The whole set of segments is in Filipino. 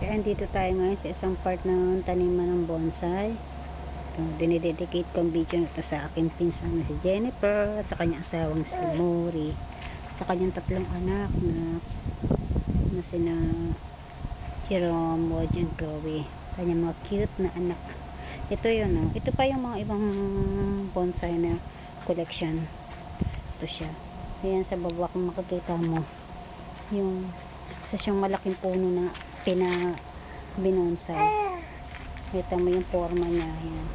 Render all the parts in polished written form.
Ayan, dito tayo ngayon sa isang part ng taniman ng bonsai. Dinidedicate ko ang video na ito sa aking pinsan na si Jennifer, at sa kanyang asawang si Mori, sa kanyang tatlong anak na sina Jerome, Woj, and Chloe. Kanyang mga cute na anak. Ito yun, oh. Ito pa yung mga ibang bonsai na collection. Ito siya. Ayan, sa baba kung makikita mo yung isa siyang malaking puno na binonsai. Kita mo yung forma niya. Ayan.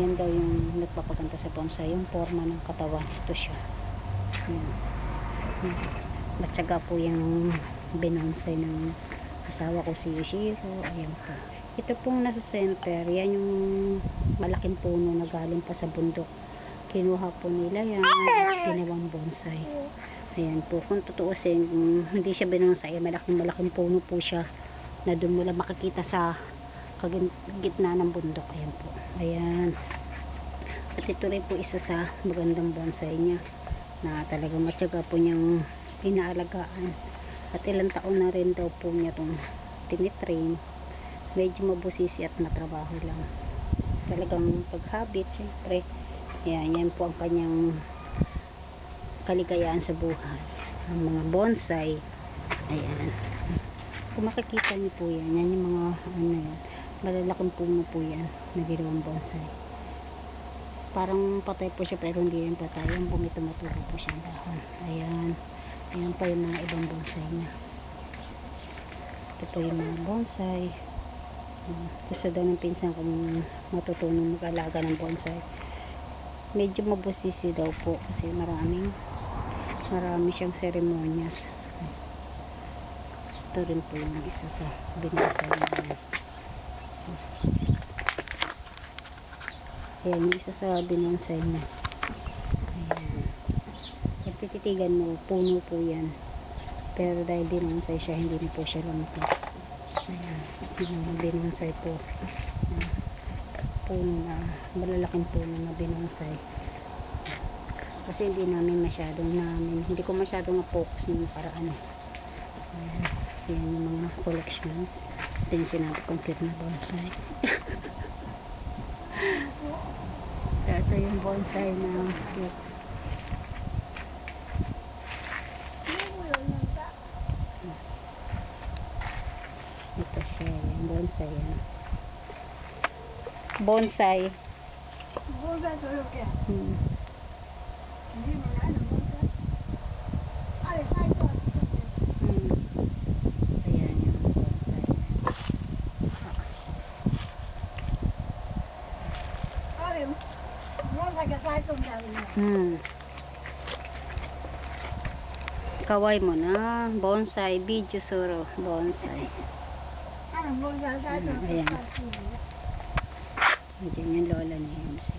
Yan daw yung nagpapaganda sa bonsai, yung forma ng katawan. Ito siya. Ayan. Matyaga po yung binonsai ng asawa ko si Yoshiro. Ayan po. Ito pong nasa center, yan yung malaking puno na galing pa sa bundok. Kinuha po nila yan at ginawang bonsai. Ayan po, kung tutuusin, hindi siya binonsai, malaking puno po siya na doon mo lang makikita sa gitna ng bundok. Ayan po. Ayan. At ito rin po isa sa magandang bonsai niya na talagang matyaga po niyang inaalagaan. At ilang taon na rin daw po niya itong tinitrain. Medyo mabusisi at matrabaho lang. Talagang pag-habit, syempre. Ayan, yan po ang kanyang kaligayahan sa buhay. Ang mga bonsai. Ayan. Kung makikita niyo po yan, yan yung mga malalaking puno po yan na ginawang bonsai. Parang patay po siya pero hindi rin patay. Yung bumitumaturo po siya ang dahon. Ayan. Ayan pa yung mga ibang bonsai niya. Ito po yung mga bonsai. Gusto daw ng pinsan kung matutunan mag-alaga ng bonsai. Medyo mabusisi daw po kasi marami siyang seremonyas. Ito rin po yung isa sa binonsai niya. Ayan, yung isa sa binonsai niya. Ayan. Pagtititigan mo, puno po yan. Pero dahil binonsai siya, hindi na po siya lumaki. Ayan, yung binonsai po. Puno na, malalaking puno na binonsai. Kasi hindi ko masyadong na-focus ng paraan. Ayan, yan yung mga collection. Ito yung sinabi kong cute na bonsai. Ito yung bonsai na cute. Ito siya, yung bonsai yan. Bonsai. Bonsai to look at. Ayan yung bonsai. Kawai mo na. Bonsai, video suro. Bonsai. Ayan. Diyan yung lola ni MC.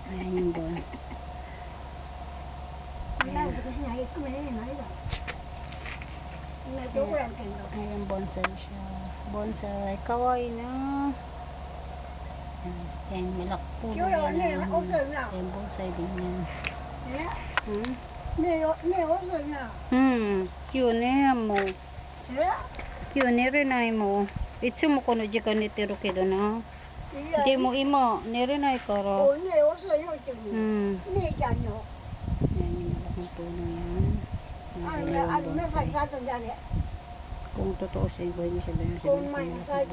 Ayan yung bonsai. Ayan bonsai siya. Bonsai. Kawai na. Ayan, malakpo yan. Ayan, bonsai din yan. Yun eh mo. Yun eh rinay mo. Itsu mo kono jika nitiro kido na. Di mo imo. Nirinay karo. Ayan, yung malaking puno yan. Kung tutuusin ko, hindi siya doon sa bonsai.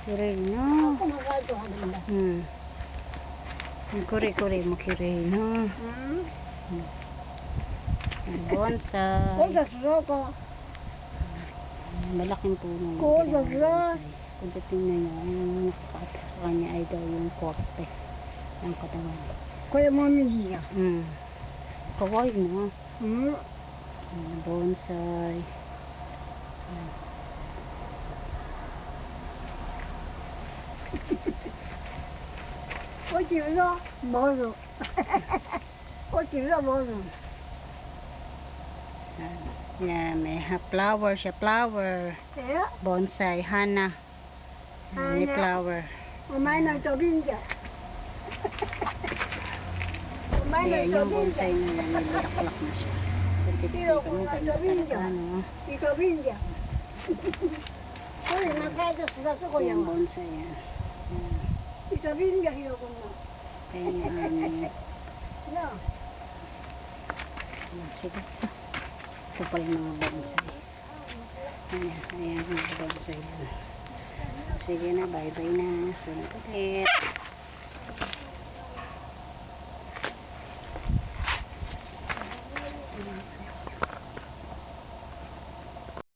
Kirei no. Kore mo kirei no. Bonsai. Malaking puno. Kung titingnan nyo, ang nakakata sa kanya ay daw yung korte ng katawan. Kawaii mo. Bonsai. Yan, may flower siya, flower. Eh, Bonsai, Hana. May Hana. flower. お前の飛びんじゃ。お前の Ayan, 飛 yung びんじゃ。 bonsai nila, nililaklak na siya. Tignan mo, ganda talaga, no? 飛びんじゃ。これ仲良く育つ子や Yung わ。 bonsai, yan. Yan. 飛びんじゃひろこんの。 Ayan yung ano niya. なあ。 Sige. Ito pala yung mga bonsai. Ayan, ayan yung mga bonsai. Sige na, bye-bye na. Sunod ulit.